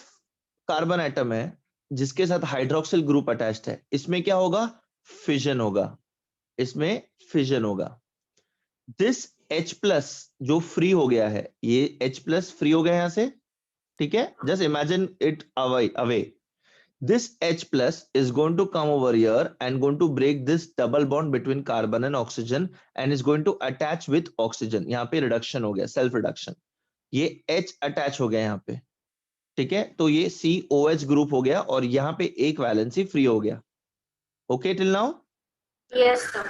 carbon atom है जिसके साथ हाइड्रोक्सिल ग्रुप अटैच्ड है, इसमें क्या होगा? फिजन होगा, इसमें फिजन होगा. दिस H प्लस जो फ्री हो गया है, ये H प्लस फ्री हो गया यहां से. ठीक है, just imagine it away. This H plus is going to come over here and going to break this double bond between carbon and oxygen and is going to attach with oxygen. यहाँ पे reduction हो गया, self reduction. ये H attach हो गया यहाँ पे. ठीक है, तो ये COH ग्रुप हो गया और यहाँ पे एक वैलेंसी फ्री हो गया. Okay till now? Yes sir.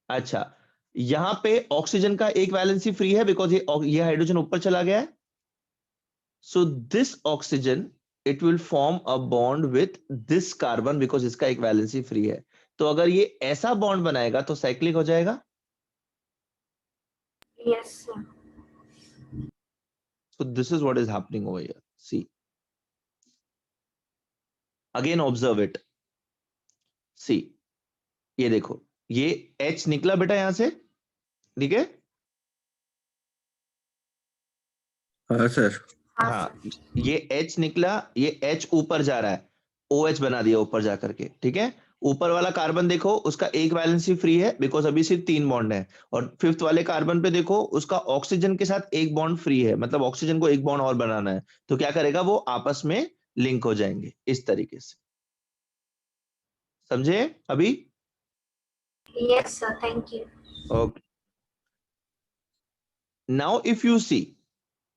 अच्छा, यहाँ पे ऑक्सीजन का एक वैलेंसी फ्री है बिकॉज ये हाइड्रोजन ऊपर चला गया है. सो this oxygen it will form a bond with this carbon because इसका एक वैलेंसी फ्री है. तो अगर ये ऐसा बॉन्ड बनाएगा तो साइक्लिक हो जाएगा. Yes sir. So this is what is happening over here. See, again observe it. See, ये देखो, ये H निकला बेटा यहां से. ठीक है, हाँ सर. हाँ, ये H निकला, ये H ऊपर जा रहा है, OH बना दिया ऊपर जा करके. ठीक है, ऊपर वाला कार्बन देखो, उसका एक वैलेंसी फ्री है बिकॉज अभी सिर्फ 3 बॉन्ड है. और फिफ्थ वाले कार्बन पे देखो, उसका ऑक्सीजन के साथ एक बॉन्ड फ्री है, मतलब ऑक्सीजन को एक बॉन्ड और बनाना है. तो क्या करेगा, वो आपस में लिंक हो जाएंगे इस तरीके से. समझे अभी? Yes sir. Thank you. Okay. Now if you see,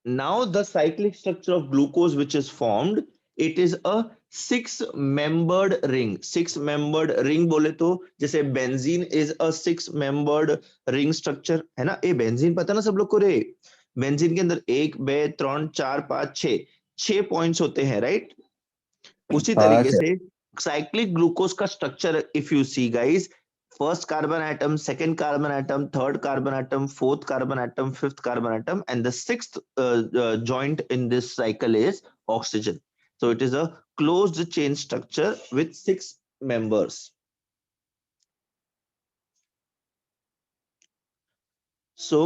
now the cyclic structure of glucose which is formed, it is a 6-membered ring. 6-membered ring बोले तो जैसे benzene is a 6-membered ring structure है ना. ये benzene पता ना सब लोग को रे, बेंजीन के अंदर 1 2 3 4 5 6 पॉइंट्स होते हैं, राइट? उसी तरीके से साइक्लिक ग्लूकोज का structure if you see guys, first carbon atom, second carbon atom, third carbon atom, fourth carbon atom, fifth carbon atom, and the sixth joint in this cycle is oxygen. So it is a closed chain structure with 6 members. So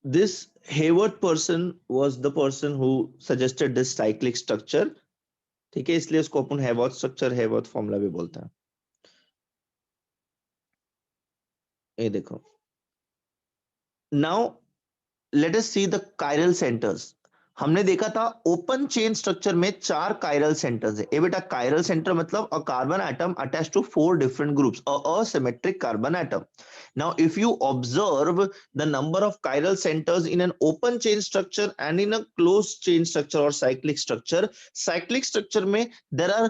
this Hayward person was the person who suggested this cyclic structure. ठीक है, इसलिए उसको अपन Hayward structure, Hayward formula भी बोलते हैं. ये देखो, now let us see the chiral centres. हमने देखा था ओपन चेन स्ट्रक्चर में 4 कायरल सेंटर्स है. ये बेटा कायरल सेंटर मतलब a carbon atom attached to 4 different groups, a asymmetric carbon atom. Now if you observe the number of chiral centres in an open chain structure and in a closed chain structure और cyclic structure में there are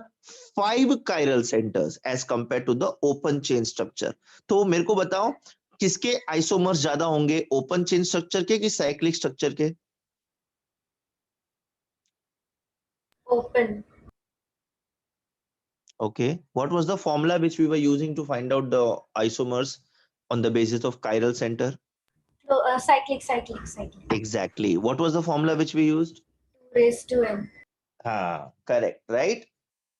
5 chiral centres as compare to the open chain structure. तो मेरे को बताओ किसके isomers ज्यादा होंगे, open chain structure के कि साइक्लिक स्ट्रक्चर के? open. Okay. What was the formula which we were using to find out the isomers on the basis of chiral center? So cyclic. Exactly. What was the formula which we used? 2 raised to n. हाँ, correct, right?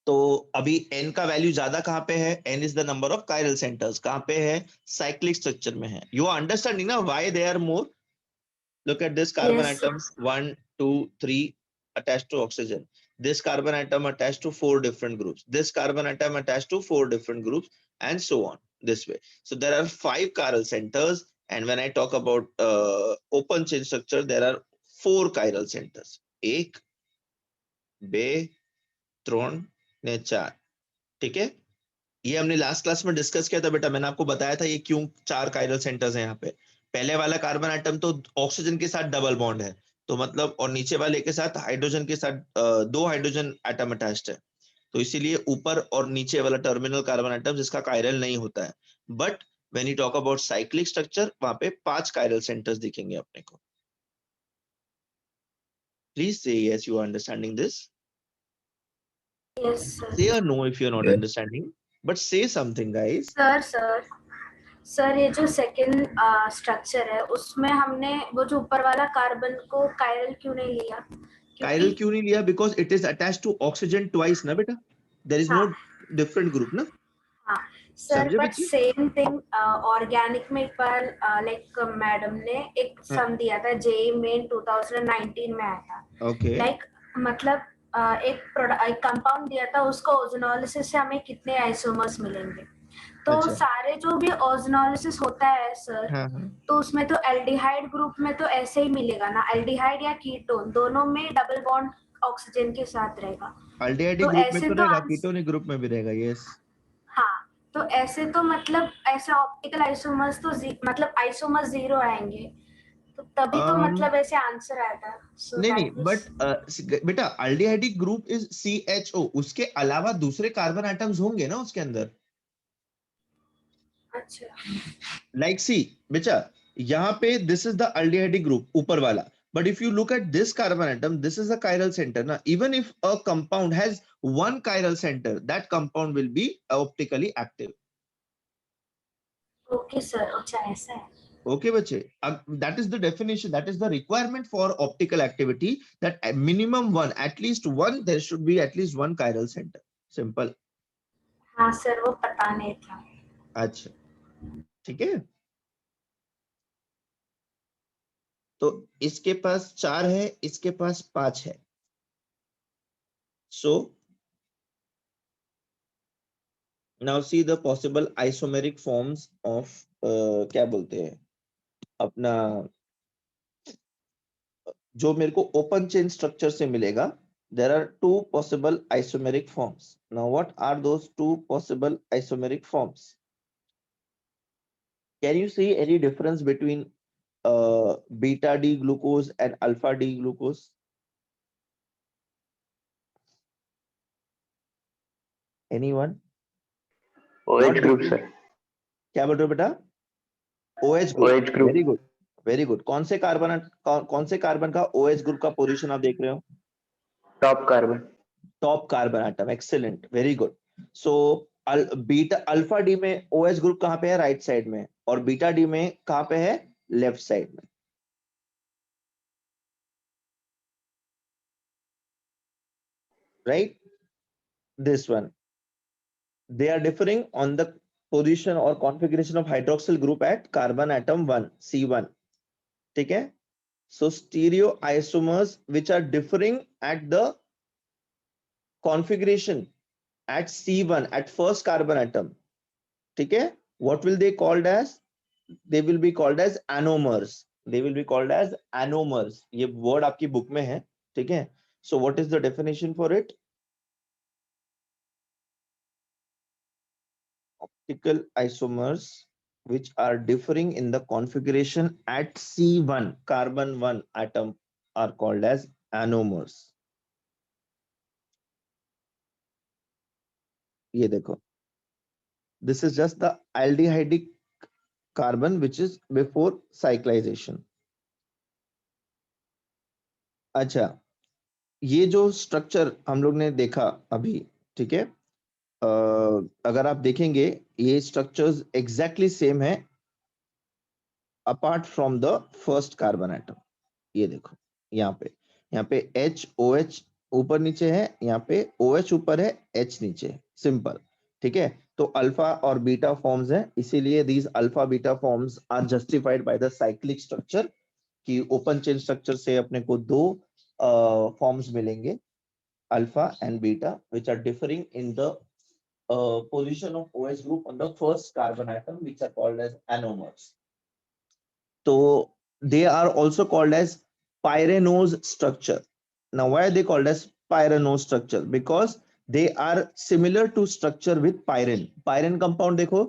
तो अभी n का value ज्यादा कहाँ पे है? n is the number of chiral centers. कहाँ पे है? Cyclic structure में है. You are understanding ना why they are more? Look at this carbon Yes. atom 1, 2, 3 attached to oxygen. This carbon atom attached to 4 different groups. This carbon atom attached to 4 different groups, and so on this way. So there are 5 chiral centers, and when I talk about open chain structure, there are 4 chiral centers. 1, 2, 3 ने 4. ठीक है, ये हमने last class में discuss किया था बेटा. मैंने आपको बताया था ये क्यों 4 कायरल सेंटर्स हैं यहाँ पे. पहले वाला कार्बन एटम तो ऑक्सीजन के साथ डबल बॉन्ड है, तो मतलब, और नीचे वाले के साथ हाइड्रोजन के साथ 2 हाइड्रोजन एटम अटैच्ड है, तो इसीलिए ऊपर और नीचे वाला टर्मिनल कार्बन एटम जिसका कायरल नहीं होता है. But when you talk about cyclic structure, वहां पे 5 कायरल सेंटर्स दिखेंगे अपने को. Please say yes you are understanding this. Yes, sir. Say or no if you're not understanding, but say something, guys. Sir ये जो सेकंड स्ट्रक्चर है उसमें हमने वो जो ऊपर वाला कार्बन को कायरल क्यों नहीं लिया? Chiral क्यों नहीं लिया? Because it is attached to oxygen twice ना बेटा. There is no different group ना. हाँ सर, समझे बट बच्चे? सेम थिंग ऑर्गेनिक में एक बार लाइक मैडम ने एक सम दिया था, जेई मेन 2019 में आया था. Okay. लाइक मतलब एक कंपाउंड दिया था, उसको ओजोनोलिसिस से हमें कितने आइसोमर्स मिलेंगे. तो अच्छा. सारे जो भी ओजोनोलिसिस होता है सर, हाँ. तो उसमें तो एल्डिहाइड ग्रुप में तो ऐसे ही मिलेगा ना, एल्डिहाइड या कीटोन दोनों में डबल बॉन्ड ऑक्सीजन के साथ रहेगा. Aldehyde तो ग्रुप में ऐसे तो तो रहेगा, कीटोनिक ग्रुप में भी रहेगा. Yes. हाँ, तो ऐसे तो मतलब ऐसे ऑप्टिकल आइसोमर्स तो मतलब आइसोमर्स 0 आएंगे, तो तभी तो मतलब ऐसे आंसर आया था. So नहीं that नहीं, was- बट बेटा aldehyde ग्रुप इज CHO. उसके अलावा दूसरे कार्बन एटम्स होंगे ना उसके अंदर. अच्छा. Like see बेटा, यहाँ पे this is the aldehyde group ऊपर वाला. But if you look at this carbon atom, this is a chiral center ना. Even if a compound has one chiral center, that compound will be optically active. Okay sir, अच्छा ऐसा है. Okay बच्चे, अब that is the definition, that is the requirement for optical activity, that at minimum one, at least one, there should be at least one chiral center. Simple. हाँ sir, वो पता नहीं था. अच्छा, ठीक है. तो इसके पास 4 है, इसके पास 5 है. So now see the possible isomeric forms of क्या बोलते हैं अपना, जो मेरे को ओपन चेन स्ट्रक्चर से मिलेगा. There are 2 possible isomeric forms. Now what are those 2 possible isomeric forms? Can you see any difference between beta D glucose and alpha D glucose? Anyone? OH group sir. क्या बोल रहे हो बेटा? OH group. OH group. Very good. Very good. कौन से carbon का OH group का position आप देख रहे हो? Top carbon. Top carbon atom. Excellent, very good. So beta alpha D में OH ग्रुप कहाँ पे है? राइट साइड में. और बीटा डी में कहाँ पे है? लेफ्ट साइड में. Right, this one. They are differing on the position or configuration of hydroxyl group at carbon atom 1 C1. ठीक है. So stereoisomers which are differing at the configuration at C1 at first carbon atom. ठीक है. What will they called as? They will be called as anomers. They will be called as anomers. ये word आपकी book में है. ठीक है. So what is the definition for it? Optical isomers which are differing in the configuration at C1 carbon 1 atom are called as anomers. ये देखो, this is just the aldehydic carbon which is before cyclization. अच्छा, ये जो structure हम लोग ने देखा अभी, ठीक है, अगर आप देखेंगे ये स्ट्रक्चर्स एग्जैक्टली सेम है apart from the first carbon atom. ये देखो यहाँ पे OH ऊपर नीचे है, यहाँ पे OH ऊपर है, H नीचे है, सिंपल। ठीक है, तो अल्फा और बीटा फॉर्म्स हैं, इसीलिए these alpha beta forms are justified by the cyclic structure, कि ओपन चेन स्ट्रक्चर से अपने को दो फॉर्म्स मिलेंगे, alpha and beta, which are differing in the position of OH group on the first carbon atom, which are called as anomers. So they are also called as pyranose structure. Now why are they called as pyranose structure? Because they are similar to structure with pyrene. Pyrene compound देखो,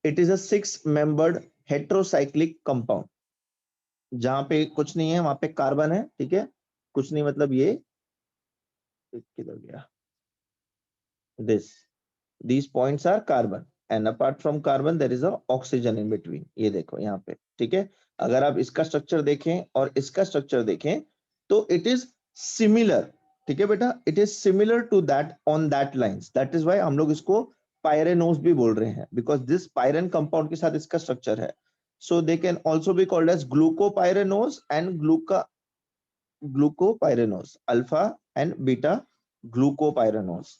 it is a 6-membered heterocyclic compound. जहां पे कुछ नहीं है वहां पे carbon है, ठीक है, कुछ नहीं मतलब ये किधर गया, this, these points are carbon and apart from carbon there is a oxygen in between. ये देखो यहाँ पे, ठीक है, अगर आप इसका स्ट्रक्चर देखें और इसका स्ट्रक्चर देखें तो इट इज सिमिलर, ठीक है बेटा, it is similar to that on that lines, that is why हम लोग इसको पायरेनोस भी बोल रहे हैं, बिकॉज दिस पायरेन कंपाउंड के साथ इसका स्ट्रक्चर है। So they can also be called as glucopyranose and glucopyranose, alpha and beta glucopyranose.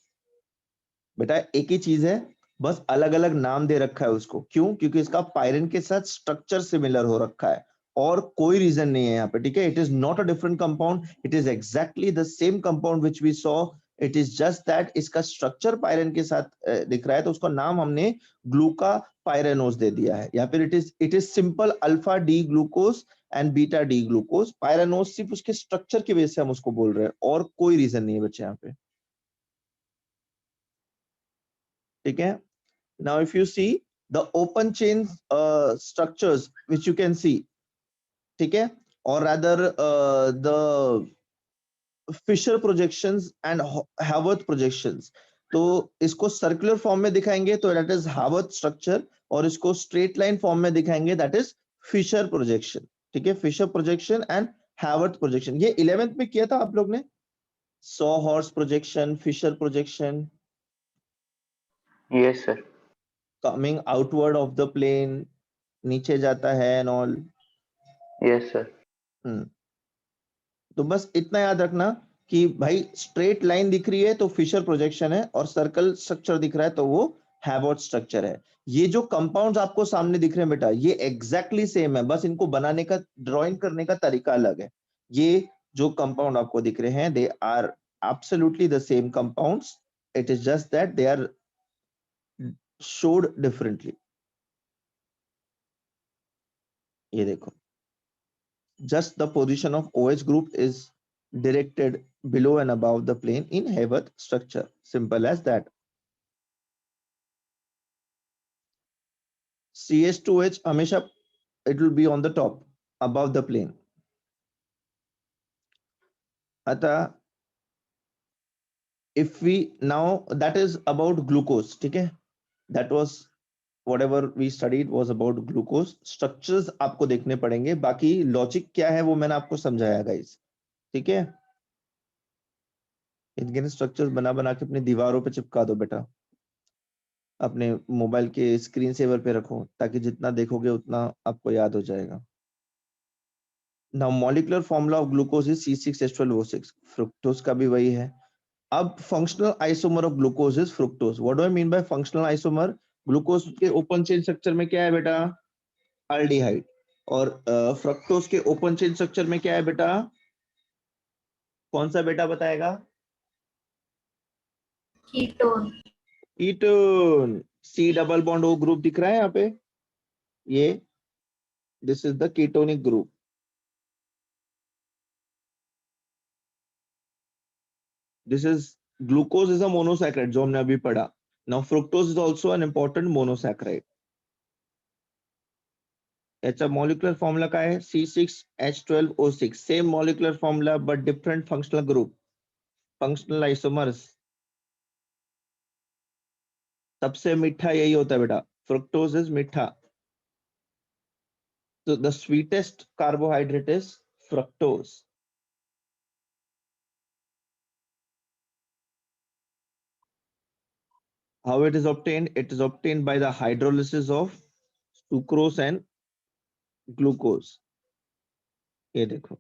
बेटा एक ही चीज है, बस अलग अलग नाम दे रखा है उसको, क्यों? क्योंकि इसका पायरेन के साथ स्ट्रक्चर सिमिलर हो रखा है और कोई रीजन नहीं है यहाँ पे, ठीक है। It is not a different compound, it is exactly the same compound which we saw, it is just that इसका स्ट्रक्चर पायरेन के साथ दिख रहा है, तो उसका नाम हमने ग्लूका पायरेनोस दे दिया है। या फिर it is simple alpha D glucose and beta D glucose. Pyranose सिर्फ उसके स्ट्रक्चर की वजह से हम उसको बोल रहे हैं और कोई रीजन नहीं है बच्चे यहाँ पे, ठीक है। Now if you see the open chain structures which you can see, ठीक है, or rather the Fisher projections and Haworth projections, तो इसको सर्कुलर फॉर्म में दिखाएंगे तो दैट इज हावर्थ स्ट्रक्चर, और इसको स्ट्रेट लाइन फॉर्म में दिखाएंगे दैट इज फिशर प्रोजेक्शन, ठीक है, Fischer projection and Haworth projection. ये 11th में किया था आप लोग ने, sawhorse projection, Fischer projection, Yes, sir. Coming outward of the plane, नीचे जाता है एंड ऑल। Yes, sir. तो बस इतना याद रखना कि भाई स्ट्रेट लाइन दिख रही है तो फिशर प्रोजेक्शन है, और सर्कल स्ट्रक्चर दिख रहा है तो वो हैवर्थ स्ट्रक्चर है। ये जो कंपाउंड्स आपको सामने दिख रहे हैं बेटा, ये एग्जैक्टली सेम है, बस इनको बनाने का, ड्राइंग करने का तरीका अलग है। ये जो कंपाउंड आपको दिख रहे हैं, they are absolutely the same compounds, it is just that they are showed differently. ये देखो, just the position of OH group is directed below and above the plane in Haworth structure, simple as that. CH2H हमेशा it will be on the top above the plane. अतः if we now, that is about glucose, ठीक है, that was whatever we studied was about glucose. Structures आपको देखने पड़ेंगे, बाकी logic क्या है वो मैंने आपको समझाया गाइस, ठीक है। इनके स्ट्रक्चर्स बना बना के अपनी दीवारों पे चिपका दो बेटा, अपने मोबाइल के स्क्रीन सेवर पे रखो, ताकि जितना देखोगे उतना आपको याद हो जाएगा। Now molecular formula of glucose is C6H12O6, fructose का भी वही है। अब functional isomer of glucose is fructose. What do I mean by functional isomer? Glucose के ओपन चेन स्ट्रक्चर में क्या है बेटा? अल्डिहाइड। और फ्रक्टोज के ओपन चेन स्ट्रक्चर में क्या है बेटा? कौन सा बेटा बताएगा? Ketone. Ketone. C double bond O group दिख रहा है यहाँ पे, ये this is the ketonic group. This is glucose is a monosaccharide जो हमने अभी पढ़ा। Now fructose is also an important monosaccharide. अच्छा, molecular formula का है C6H12O6, same molecular formula but different functional group, functional isomers। सबसे मीठा यही होता है बेटा, fructose is मीठा। So the sweetest carbohydrate is fructose। How it is obtained? It is obtained by the hydrolysis of sucrose and glucose. ये देखो,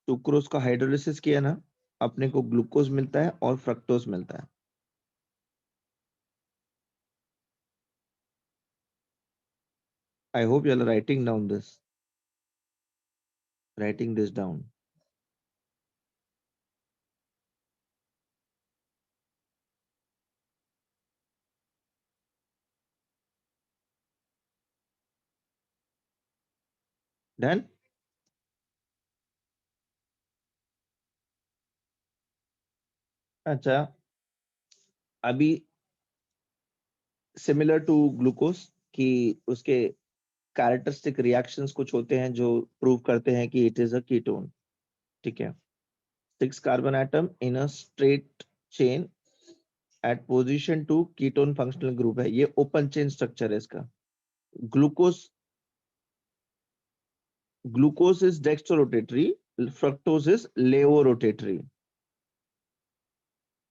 sucrose का हाइड्रोलिसिस किया ना, अपने को ग्लूकोज मिलता है और फ्रक्टोज मिलता है. I hope you are writing down this. Writing this down. Done? अच्छा, अभी सिमिलर टू ग्लूकोज कि उसके कैरेक्टरिस्टिक रिएक्शंस कुछ होते हैं जो प्रूव करते हैं कि इट इज अ कीटोन. ठीक है. 6 carbon atom in a straight chain at position 2 ketone functional group है. ये ओपन चेन स्ट्रक्चर है इसका. Glucose is dextrorotatory, fructose is laevorotatory.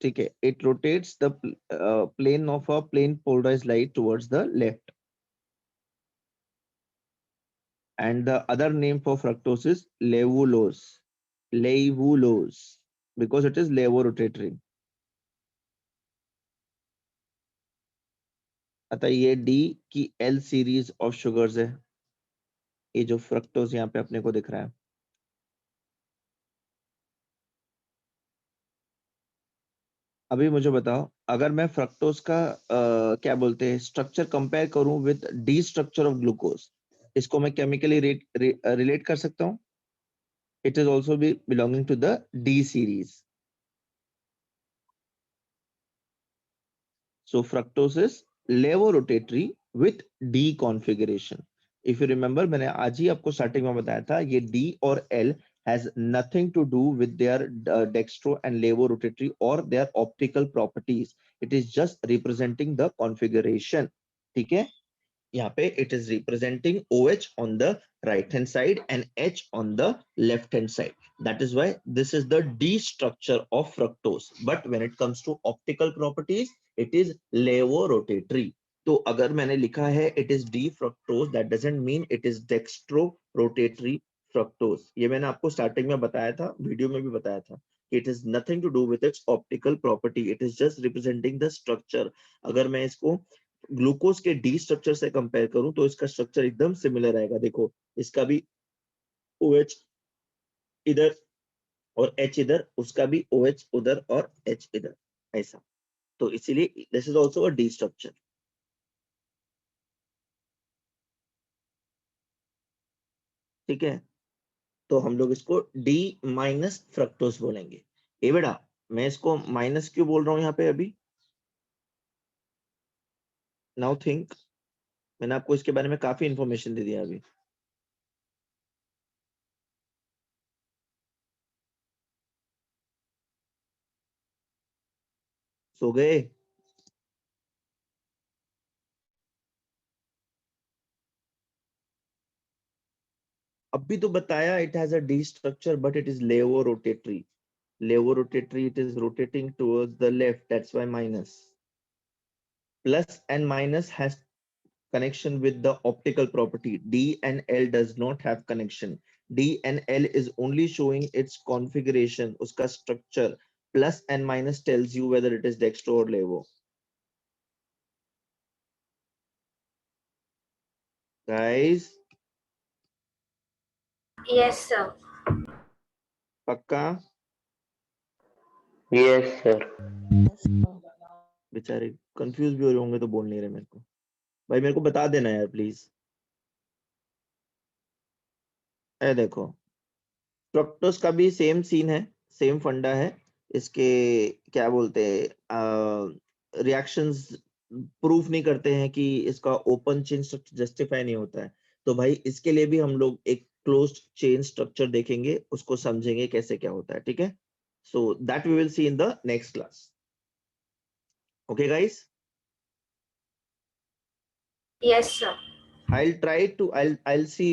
ठीक है. It rotates the plane of a plane polarized light towards the left. And the other name for fructose is levulose. Levulose, because it is levorotatory. अतः ये D की L series of sugars है. ये जो fructose यहाँ पे अपने को दिख रहा है. अभी मुझे बताओ, अगर मैं फ्रक्टोज का क्या बोलते हैं स्ट्रक्चर कंपेयर करूं with D structure of glucose, इसको मैं केमिकली रिलेट कर सकता हूं. It is also be belonging to the D series. So fructose is laevorotatory with D configuration. If you remember, मैंने आज ही आपको स्टार्टिंग में बताया था, ये डी और L has nothing to do with their dextro and levorotatory or their optical properties. It is just representing the configuration. ठीक है. यहाँ पे it is representing OH on the right hand side and H on the left hand side. That is why this is the D structure of fructose. But when it comes to optical properties, it is levorotatory. तो अगर मैंने लिखा है it is D fructose, that doesn't mean it is dextrorotatory fructose. ये मैंने आपको starting में बताया था, वीडियो में भी बताया था. It is nothing to do with its optical property. It is just representing the structure. अगर मैं इसको ग्लूकोज के डी स्ट्रक्चर से कंपेयर करूं तो इसका स्ट्रक्चर एकदम सिमिलर आएगा. देखो, इसका भी OH इधर और H इधर, उसका भी OH उधर और H इधर, ऐसा. तो इसीलिए this is also a D structure. ठीक है. तो हम लोग इसको D माइनस फ्रक्टोज बोलेंगे. ए बेटा, मैं इसको माइनस क्यों बोल रहा हूं यहाँ पे अभी? Now think. मैंने आपको इसके बारे में काफी इंफॉर्मेशन दे दिया अभी. सो गए? अभी तो बताया it has a D structure but it is levorotatory. Levorotatory, it is rotating towards the left, that's why minus. Plus and minus has connection with the optical property. D and L does not have connection. D and L is only showing its configuration, uska structure. Plus and minus tells you whether it is dextro or levo. Guys, Yes, sir. पक्का? Yes, sir. बेचारे confuse भी हो रहे होंगे तो बोल नहीं रहे मेरे को. भाई मेरे को बता देना यार प्लीज. ए देखो, फ्रक्टोज का भी सेम सीन है, सेम फंडा है. इसके क्या बोलते हैं रिएक्शंस प्रूफ नहीं करते हैं कि इसका ओपन चेन स्ट्रक्चर जस्टिफाई नहीं होता है. तो भाई इसके लिए भी हम लोग एक क्लोज्ड चेन स्ट्रक्चर देखेंगे, उसको समझेंगे कैसे क्या होता है. ठीक है. So that we will see in the next class. Okay guys, Yes, sir. I'll see